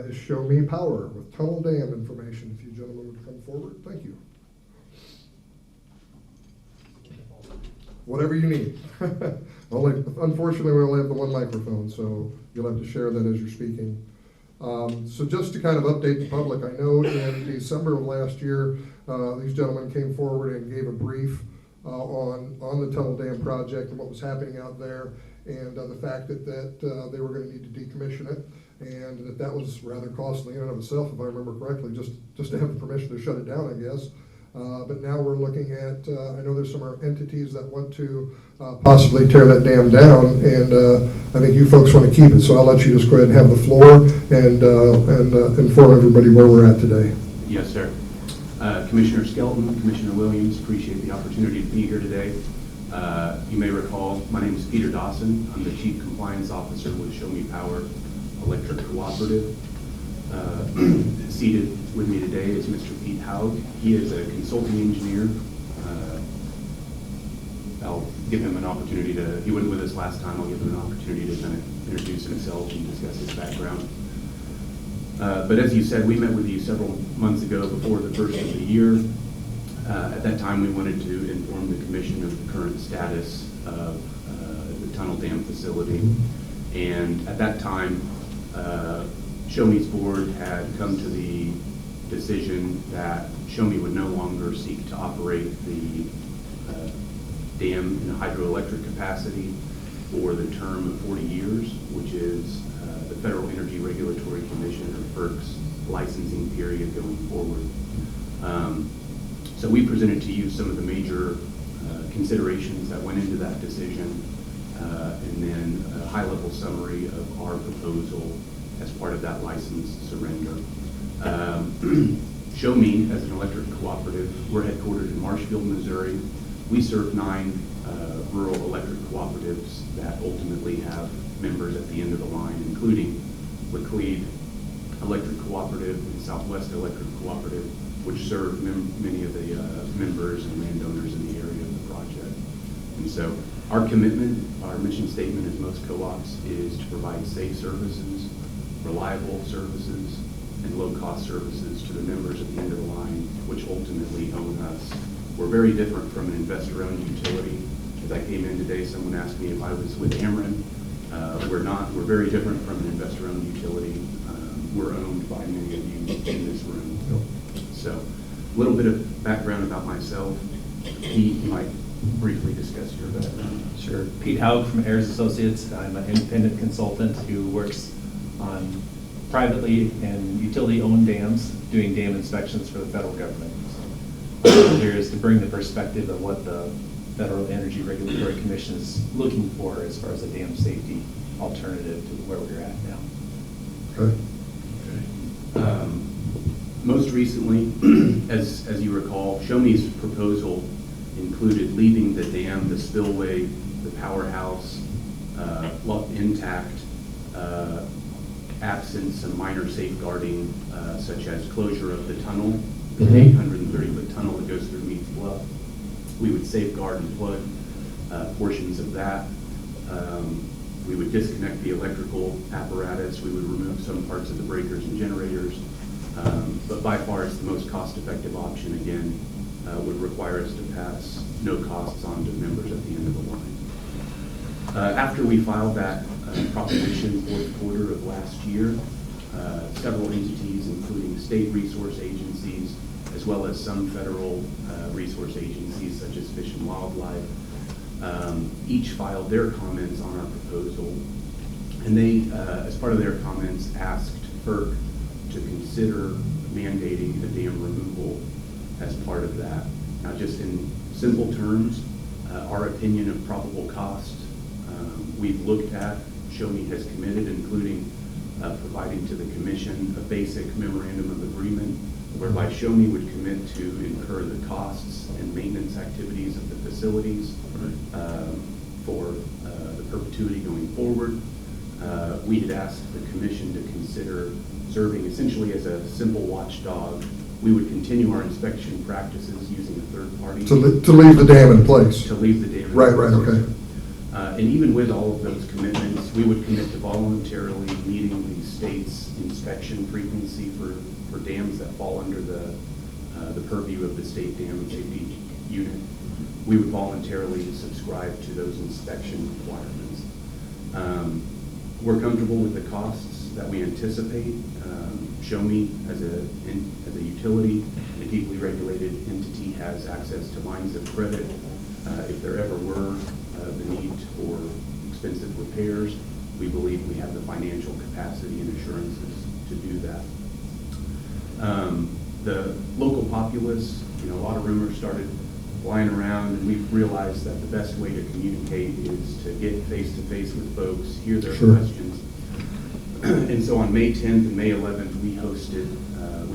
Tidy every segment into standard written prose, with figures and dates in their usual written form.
is Show Me Power with Tunnel Dam information. If you gentlemen would come forward, thank you. Whatever you need. Unfortunately, we only have the one microphone, so you'll have to share that as you're speaking. So just to kind of update the public, I know in December of last year, these gentlemen came forward and gave a brief on the Tunnel Dam project and what was happening out there, and the fact that they were going to need to decommission it, and that was rather costly in and of itself, if I remember correctly, just to have the permission to shut it down, I guess. But now we're looking at, I know there's some entities that want to possibly tear that dam down, and I think you folks want to keep it, so I'll let you just go ahead and have the floor and inform everybody where we're at today. Yes, sir. Commissioner Skelton, Commissioner Williams, appreciate the opportunity to be here today. You may recall, my name is Peter Dawson. I'm the Chief Compliance Officer with Show Me Power Electric Cooperative. Seated with me today is Mr. Pete Haug. He is a consulting engineer. I'll give him an opportunity to, he wasn't with us last time, I'll give him an opportunity to kind of introduce himself and discuss his background. But as you said, we met with you several months ago before the first of the year. At that time, we wanted to inform the Commission of the current status of the Tunnel Dam facility. And at that time, Show Me's board had come to the decision that Show Me would no longer seek to operate the dam in a hydroelectric capacity for the term of 40 years, which is the Federal Energy Regulatory Commission, or FERC's, licensing period going forward. So we presented to you some of the major considerations that went into that decision, and then a high-level summary of our proposal as part of that license surrender. Show Me, as an electric cooperative, we're headquartered in Marshfield, Missouri. We serve 9 rural electric cooperatives that ultimately have members at the end of the line, including Laclede Electric Cooperative and Southwest Electric Cooperative, which serve many of the members and landowners in the area of the project. And so our commitment, our mission statement as most co-ops, is to provide safe services, reliable services, and low-cost services to the members at the end of the line, which ultimately own us. We're very different from an investor-owned utility. As I came in today, someone asked me if I was with Ameren. We're not. We're very different from an investor-owned utility. We're owned by many of you in this room. So a little bit of background about myself. Pete, you might briefly discuss your background. Sure. Pete Haug from Ayers Associates. I'm an independent consultant who works on privately and utility-owned dams, doing dam inspections for the federal government. So here is to bring the perspective of what the Federal Energy Regulatory Commission is looking for as far as a dam safety alternative to where we're at now. Okay. Most recently, as you recall, Show Me's proposal included leaving the dam, the spillway, the powerhouse intact, absent some minor safeguarding, such as closure of the tunnel, the 830-foot tunnel that goes through Meads Bluff. We would safeguard and plug portions of that. We would disconnect the electrical apparatus. We would remove some parts of the breakers and generators. But by far, it's the most cost-effective option. Again, would require us to pass no costs on to members at the end of the line. After we filed that proposition fourth quarter of last year, several entities, including state resource agencies, as well as some federal resource agencies such as Fish and Wildlife, each filed their comments on our proposal. And they, as part of their comments, asked FERC to consider mandating the dam removal as part of that. Now, just in simple terms, our opinion of probable cost, we've looked at, Show Me has committed, including providing to the Commission a basic memorandum of agreement whereby Show Me would commit to incur the costs and maintenance activities of the facilities for the perpetuity going forward. We had asked the Commission to consider serving essentially as a simple watchdog. We would continue our inspection practices using a third party. To leave the dam in place. To leave the dam in Right, place. okay. And even with all of those commitments, we would commit to voluntarily meeting the state's inspection frequency for dams that fall under the purview of the State Dam and Safety Unit. We would voluntarily subscribe to those inspection requirements. We're comfortable with the costs that we anticipate. Show Me, as a utility, a deeply regulated entity, has access to lines of credit. If there ever were the need for expensive repairs, we believe we have the financial capacity and assurances to do that. The local populace, a lot of rumors started flying around, and we've realized that the best way to communicate is to get face-to-face with folks, hear their questions. And so on May 10th and May 11th, we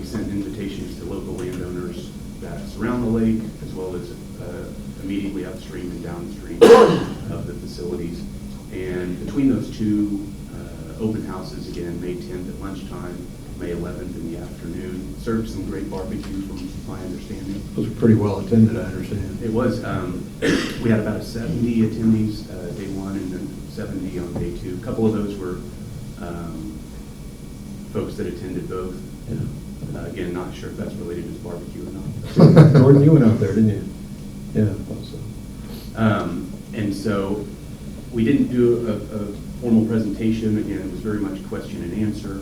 sent invitations to local landowners that surround the lake, as well as immediately upstream and downstream of the facilities. And between those two open houses, again, May 10th at lunchtime, May 11th in the afternoon, served some great barbecue from my understanding. Those are pretty well attended, I understand. It was. We had about 70 attendees day one and then 70 on day two. A couple of those were folks that attended both. Yeah. Again, not sure if that's related to barbecue or not. Gordon, you went out there, didn't you? Yeah, I thought so. And so we didn't do a formal presentation. Again, it was very much question and answer.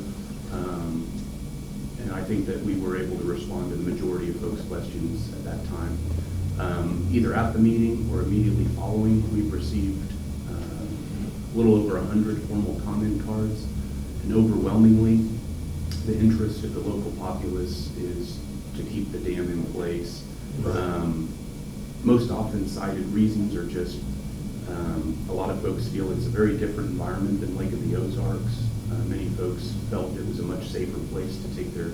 And I think that we were able to respond to the majority of folks' questions at that time. Either at the meeting or immediately following, we've received a little over 100 formal comment cards. And overwhelmingly, the interest of the local populace is to keep the dam in place. Most often cited reasons are just a lot of folks feel it's a very different environment than Lake of the Ozarks. Many folks felt it was a much safer place to take their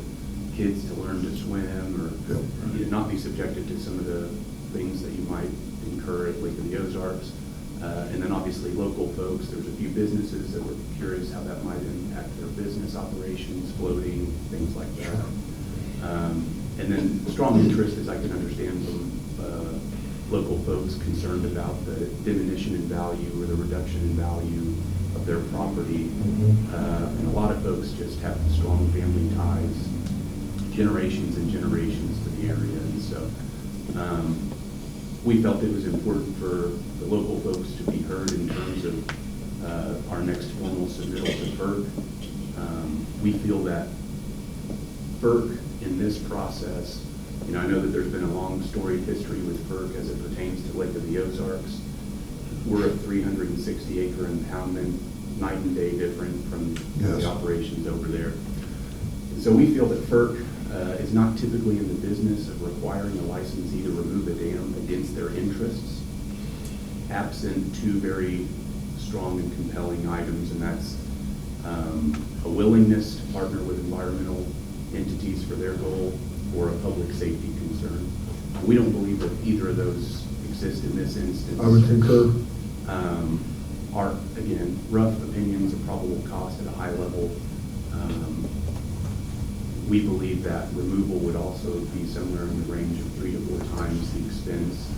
kids to learn to swim or not be subjected to some of the things that you might incur at Lake of the Ozarks. And then obviously local folks, there's a few businesses that were curious how that might impact their business operations, floating, things like that. And then strong interest, as I can understand from local folks concerned about the diminution in value or the reduction in value of their property. And a lot of folks just have strong family ties, generations and generations to the area. And so we felt it was important for the local folks to be heard in terms of our next formal submittal to FERC. We feel that FERC in this process, I know that there's been a long storied history with FERC as it pertains to Lake of the Ozarks. We're a 360-acre impoundment, night and day different from the operations over there. And so we feel that FERC is not typically in the business of requiring a licensee to remove a dam against their interests, absent two very strong and compelling items, and that's a willingness to partner with environmental entities for their goal or a public safety concern. We don't believe that either of those exist in this instance. I would concur. Our, again, rough opinions of probable cost at a high level. We believe that removal would also be somewhere in the range of 3 to 4 times the expense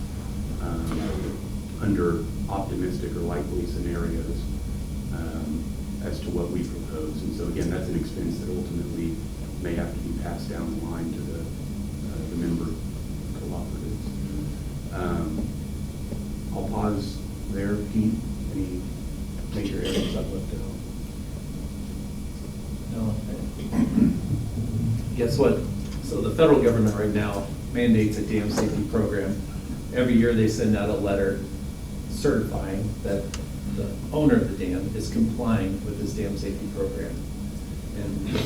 under optimistic or likely scenarios as to what we propose. And so again, that's an expense that ultimately may have to be passed down the line to the member cooperatives. I'll pause there. Pete, any major areas I'd love to help? No. Guess what? So the federal government right now mandates a dam safety program. Every year they send out a letter certifying that the owner of the dam is complying with this dam safety program. And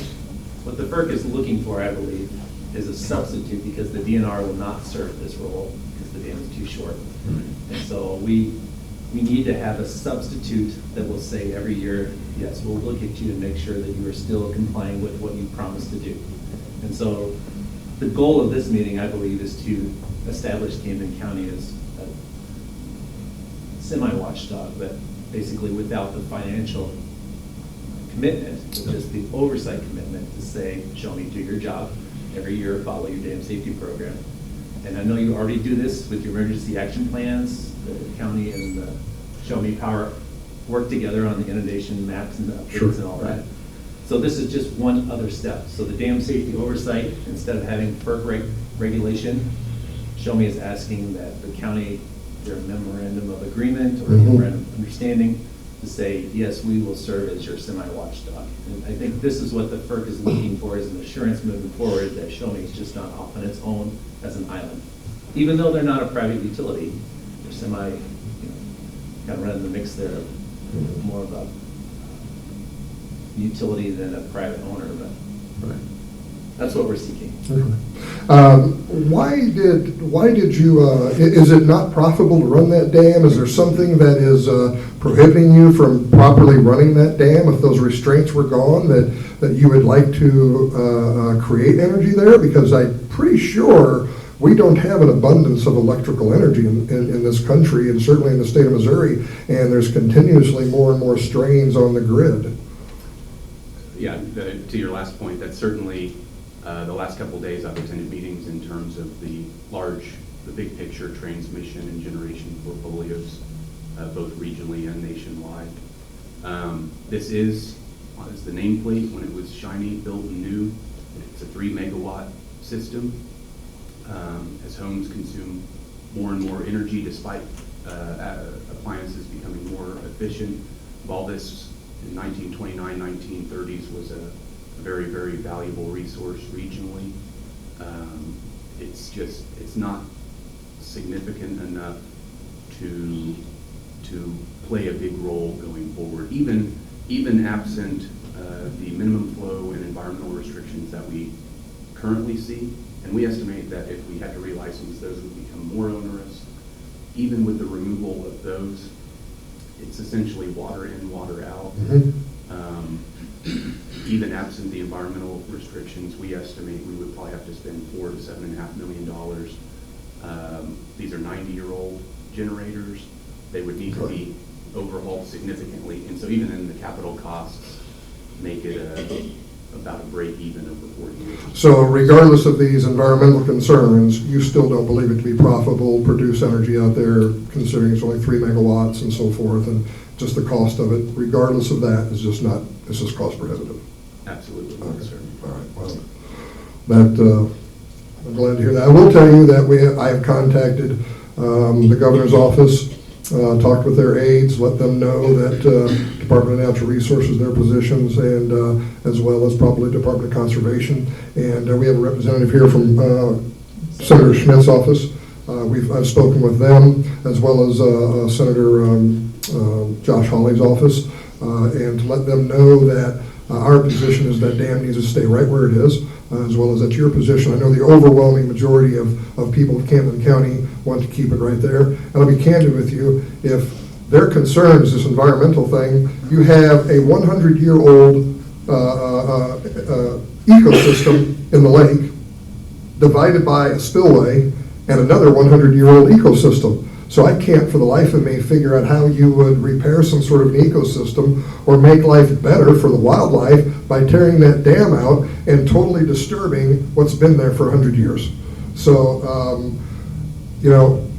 what the FERC is looking for, I believe, is a substitute, because the DNR will not serve this role because the dam is too short. And so we need to have a substitute that will say every year, yes, we'll look at you and make sure that you are still complying with what you promised to do. And so the goal of this meeting, I believe, is to establish Camden County as a semi-watchdog, but basically without the financial commitment, but just the oversight commitment to say, show me, do your job. Every year, follow your dam safety program. And I know you already do this with your emergency action plans. The county and the Show Me Power work together on the inundation maps and the Sure. updates and all that. So this is just one other step. So the dam safety oversight, instead of having FERC regulation, Show Me is asking that the county, their memorandum of agreement or Mhm. memorandum of understanding, to say, yes, we will serve as your semi-watchdog. And I think this is what the FERC is looking for, is an assurance moving forward that Show Me is just not off on its own as an island. Even though they're not a private utility, they're semi, kind of running the mix there, more of a utility than a private owner, but Right. that's what we're seeking. Why did you, is it not profitable to run that dam? Is there something that is prohibiting you from properly running that dam? If those restraints were gone, that you would like to create energy there? Because I'm pretty sure we don't have an abundance of electrical energy in this country, and certainly in the state of Missouri, and there's continuously more and more strains on the grid. Yeah, to your last point, that's certainly the last couple of days I've attended meetings in terms of the big picture transmission and generation portfolios, both regionally and nationwide. This is the nameplate when it was shiny, built and new. It's a 3 megawatt system. As homes consume more and more energy despite appliances becoming more efficient, while this in 1929, 1930s was a very, very valuable resource regionally. It's not significant enough to play a big role going forward, even absent the minimum flow and environmental restrictions that we currently see. And we estimate that if we had to relicense, those would become more onerous. Even with the removal of those, it's essentially water in, water out. Even absent the environmental restrictions, we estimate we would probably have to spend $4 to $7.5 million. These are 90-year-old generators. They would need to be overhauled significantly, and so even in the capital costs, make it about a break even over 40 years. So regardless of these environmental concerns, you still don't believe it to be profitable to produce energy out there, considering it's only 3 megawatts and so forth, and just the cost of it, regardless of that, is just not, it's just cost prohibitive. Absolutely, Okay. sir. All right, well, that, I'm glad to hear that. I will tell you that I have contacted the governor's office, talked with their aides, let them know that Department of Natural Resources, their positions, and as well as probably Department of Conservation. And we have a representative here from Senator Schmidt's office. I've spoken with them, as well as Senator Josh Hawley's office, and to let them know that our position is that dam needs to stay right where it is, as well as that's your position. I know the overwhelming majority of people of Camden County want to keep it right there. And I'll be candid with you, if their concern is this environmental thing, you have a 100-year-old ecosystem in the lake divided by a spillway and another 100-year-old ecosystem. So I can't for the life of me figure out how you would repair some sort of an ecosystem or make life better for the wildlife by tearing that dam out and totally disturbing what's been there for 100 years. So,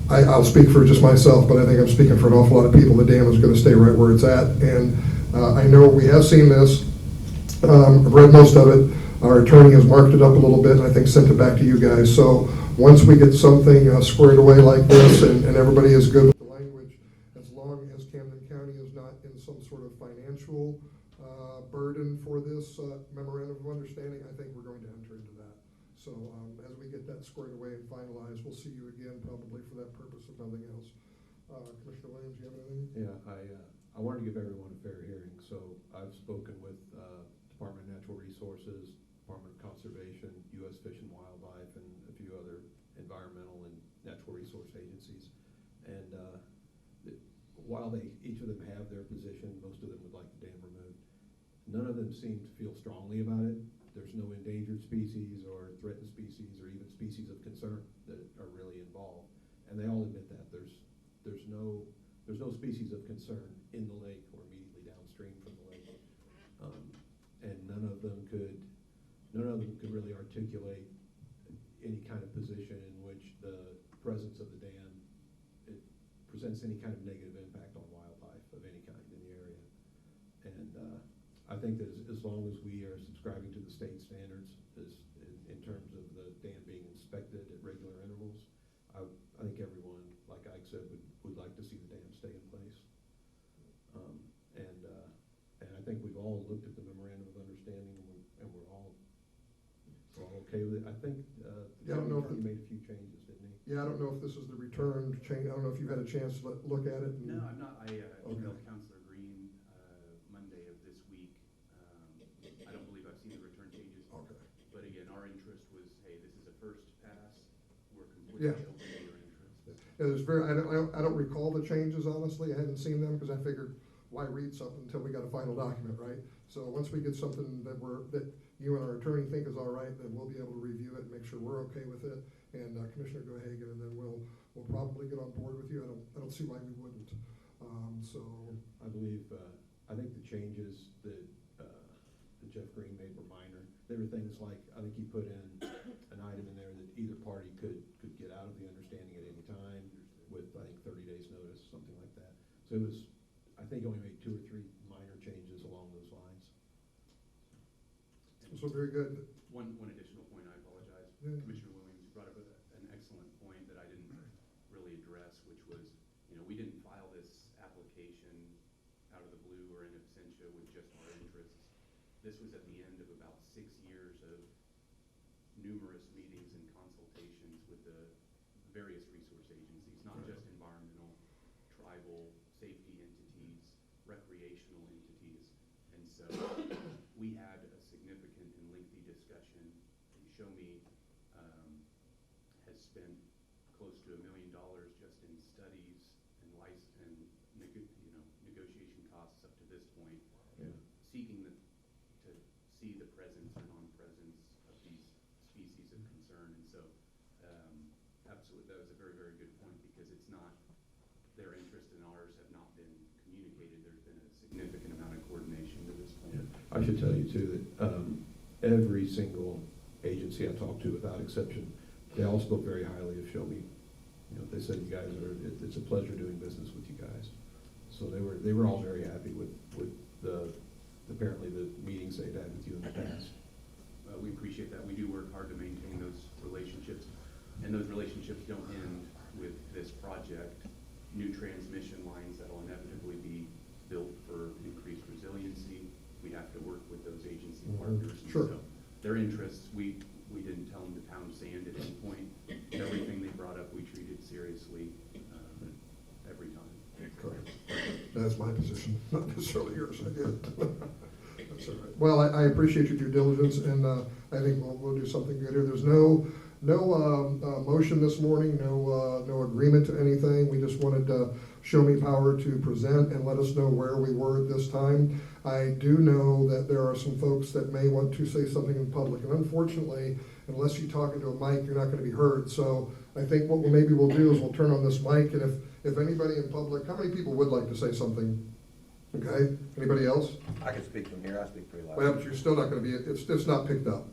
I'll speak for just myself, but I think I'm speaking for an awful lot of people. The dam is going to stay right where it's at. And I know we have seen this. I've read most of it. Our attorney has marked it up a little bit and I think sent it back to you guys. So once we get something squared away like this and everybody is good with the language, as long as Camden County is not in some sort of financial burden for this memorandum of understanding, I think we're going to enter into that. So as we get that squared away and finalized, we'll see you again probably for that purpose if nothing else. Commissioner Williams, you have anything? Yeah, I wanted to give everyone a fair hearing, so I've spoken with Department of Natural Resources, Department of Conservation, U.S. Fish and Wildlife, and a few other environmental and natural resource agencies. And while each of them have their position, most of them would like the dam removed. None of them seem to feel strongly about it. There's no endangered species or threatened species or even species of concern that are really involved. And they all admit that there's no species of concern in the lake or immediately downstream from the lake. And none of them could really articulate any kind of position in which the presence of the dam presents any kind of negative impact on wildlife. of any kind in the area. And I think that as long as we are subscribing to the state standards in terms of the dam being inspected at regular intervals, I think everyone, like Ike said, would like to see the dam stay in place. And I think we've all looked at the memorandum of understanding, and we're all okay with it. I think Yeah, I don't know if he it- made a few changes, didn't he? Yeah, I don't know if this is the return change, I don't know if you've had a chance to look at it. and- No, I'm not, I emailed Okay. Counselor Green, Monday of this week. I don't believe I've seen the return changes. Okay. But again, our interest was, hey, this is a first pass, we're Yeah. completely open to your interest. It was very, I don't recall the changes, honestly, I hadn't seen them, because I figured, why read something until we got a final document, right? So once we get something that you and our attorney think is all right, then we'll be able to review it and make sure we're okay with it. And Commissioner Gohagan, and then we'll probably get on board with you, I don't see why we wouldn't. So, I believe, I think the changes that Jeff Green made were minor. There were things like, I think he put in an item in there that either party could get out of the understanding at any time with, I think, 30 days notice, something like that. So it was, I think, only made 2 or 3 minor changes along those lines. so very good. One additional point, I apologize. Yeah. Commissioner Williams, you brought up an excellent point that I didn't really address, which was, we didn't file this application out of the blue or in absentia with just our interests. This was at the end of about 6 years of numerous meetings and consultations with the various resource agencies, not just environmental, tribal, safety entities, recreational entities. And so we had a significant and lengthy discussion. Show Me has spent close to $1 million just in studies and negotiation costs up to this point, Yeah. seeking to see the presence or non-presence of these species of concern. And so, absolutely, that was a very, very good point, because it's not, their interest and ours have not been communicated. There's been a significant amount of coordination to this point. I should tell you too that every single agency I talked to, without exception, they all spoke very highly of Show Me. They said you guys it's a pleasure doing business with you guys. So they were all very happy with apparently the meetings they'd had with you in the past. We appreciate that. We do work hard to maintain those relationships, and those relationships don't end with this project. New transmission lines that will inevitably be built for increased resiliency. We have to work with those agency partners. And Sure. so their interests, we didn't tell them to pound sand at any point. Everything they brought up, we treated seriously every time. Correct. That's my position, not necessarily yours, I get it. That's all right. Well, I appreciate your due diligence, and I think we'll do something good here. There's no motion this morning, no agreement to anything. We just wanted Show Me Power to present and let us know where we were at this time. I do know that there are some folks that may want to say something in public, and unfortunately, unless you talk into a mic, you're not going to be heard. So I think what maybe we'll do is we'll turn on this mic, and if anybody in public, how many people would like to say something? Okay, anybody else? I can speak from here, I speak pretty loud. Well, but you're still not gonna be, it's not picked up.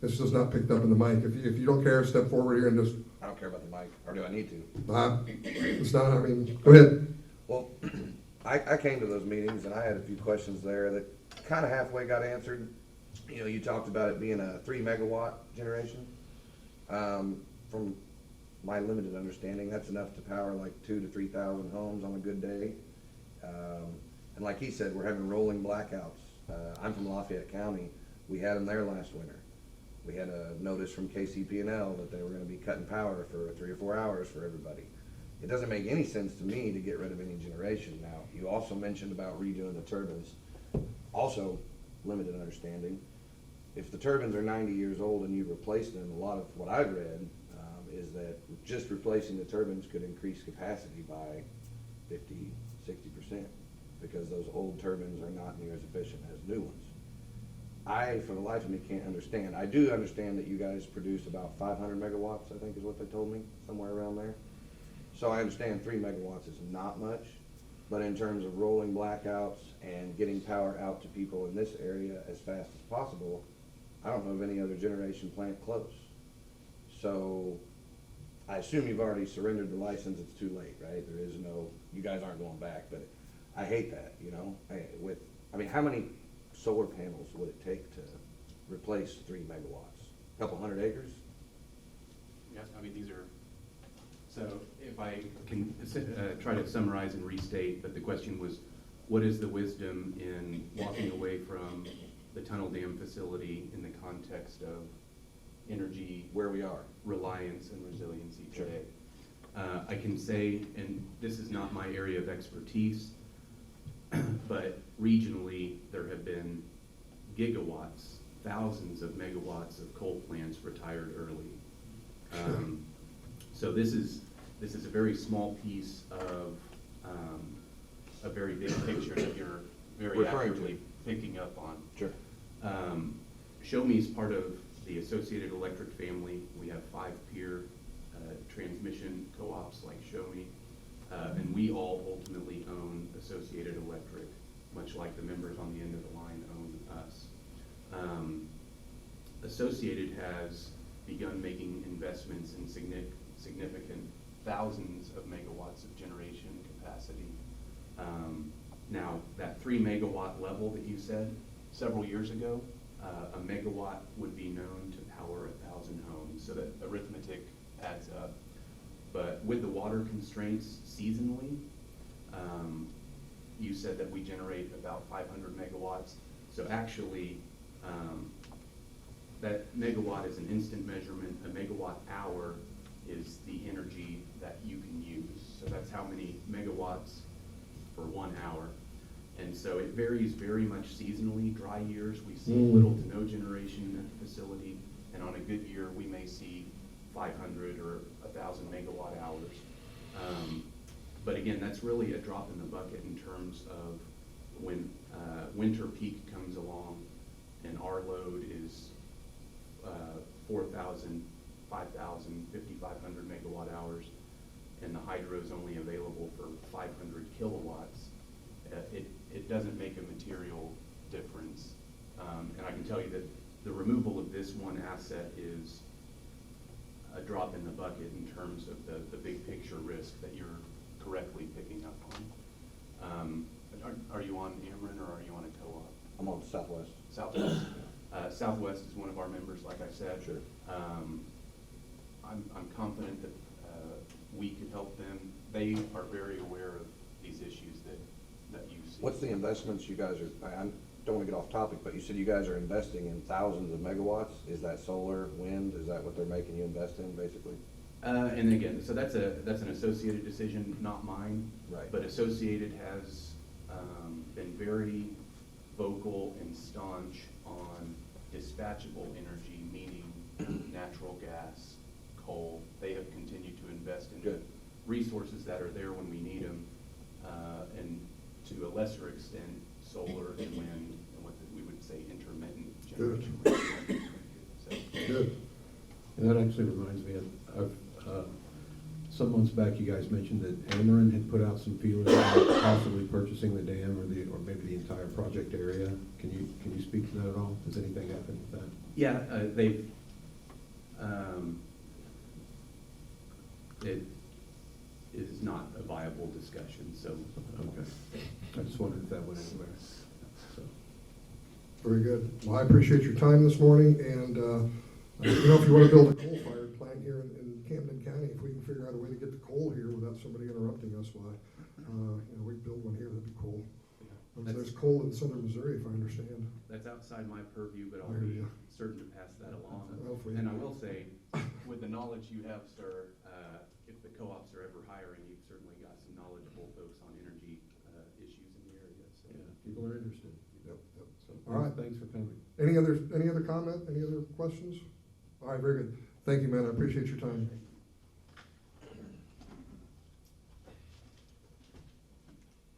It's just not picked up in the mic. If you don't care, step forward here and just, I don't care about the mic, or do I need to? it's not, I mean, go ahead. Well, I came to those meetings and I had a few questions there that kind of halfway got answered. You talked about it being a 3 megawatt generation. From my limited understanding, that's enough to power like 2,000 to 3,000 homes on a good day. And like he said, we're having rolling blackouts. I'm from Lafayette County. We had them there last winter. We had a notice from KCP&L that they were going to be cutting power for 3 or 4 hours for everybody. It doesn't make any sense to me to get rid of any generation. Now, you also mentioned about redoing the turbines. Also, limited understanding. If the turbines are 90 years old and you replace them, a lot of what I've read is that just replacing the turbines could increase capacity by 50, 60%, because those old turbines are not near as efficient as new ones. I, for the life of me, can't understand. I do understand that you guys produce about 500 megawatts, I think is what they told me, somewhere around there. So I understand 3 megawatts is not much, but in terms of rolling blackouts and getting power out to people in this area as fast as possible, I don't know of any other generation plant close. So I assume you've already surrendered the license, it's too late, right? There is no, you guys aren't going back, but I hate that, I mean, how many solar panels would it take to replace 3 megawatts? Couple hundred acres? Yeah, I mean, these are, so if I can try to summarize and restate, but the question was, what is the wisdom in walking away from the tunnel dam facility in the context of energy Where we are. reliance and resiliency Sure. today? I can say, and this is not my area of expertise, but regionally, there have been gigawatts, thousands of megawatts of coal plants retired early. So this is a very small piece of a very big picture that you're very Referring to. accurately picking up on. Sure. Show Me is part of the Associated Electric family. We have 5 peer transmission co-ops like Show Me, and we all ultimately own Associated Electric, much like the members on the end of the line own us. Associated has begun making investments in significant thousands of megawatts of generation capacity. Now, that 3 megawatt level that you said, several years ago, a megawatt would be known to power 1,000 homes, so that arithmetic adds up. But with the water constraints seasonally, you said that we generate about 500 megawatts. So actually, that megawatt is an instant measurement. A megawatt hour is the energy that you can use. So that's how many megawatts for 1 hour. And so it varies very much seasonally. Dry years, we see little to no generation at the facility. And on a good year, we may see 500 or 1,000 megawatt hours. But again, that's really a drop in the bucket in terms of when winter peak comes along and our load is 4,000, 5,000, 5,500 megawatt hours, and the hydro is only available for 500 kilowatts. It doesn't make a material difference. And I can tell you that the removal of this one asset is a drop in the bucket in terms of the big picture risk that you're correctly picking up on. Are you on Ameren or are you on a co-op? I'm on Southwest. Southwest. Southwest is one of our members, like I said. Sure. I'm confident that we could help them. They are very aware of these issues that you see. What's the investments you guys are, I don't want to get off topic, but you said you guys are investing in thousands of megawatts. Is that solar, wind? Is that what they're making you invest in, basically? And again, so that's an Associated decision, not mine. Right. But Associated has been very vocal and staunch on dispatchable energy, meaning natural gas, coal. They have continued to invest in Good. resources that are there when we need them, and to a lesser extent, solar and wind, and what we would say intermittent generation. So, Good. And that actually reminds me, some months back, you guys mentioned that Ameren had put out some feelers about possibly purchasing the dam or maybe the entire project area. Can you speak to that at all? Has anything happened with that? yeah, they've, it is not a viable discussion, so. Okay. I just wondered if that went anywhere. So, Very good. Well, I appreciate your time this morning, and, if you want to build a coal-fired plant here in Camden County, if we can figure out a way to get the coal here without somebody interrupting us, why, we can build one here, that'd be cool. There's coal in southern Missouri, if I understand. That's outside my purview, but I I'll hear be you. certain to pass that along. Hopefully. And I will say, with the knowledge you have, sir, if the co-ops are ever hiring, you've certainly got some knowledgeable folks on energy issues in the area, so. yeah, people are interested. Yep, yep. So All right. thanks for coming. Any other comment, any other questions? All right, very good. Thank you, man, I appreciate your time.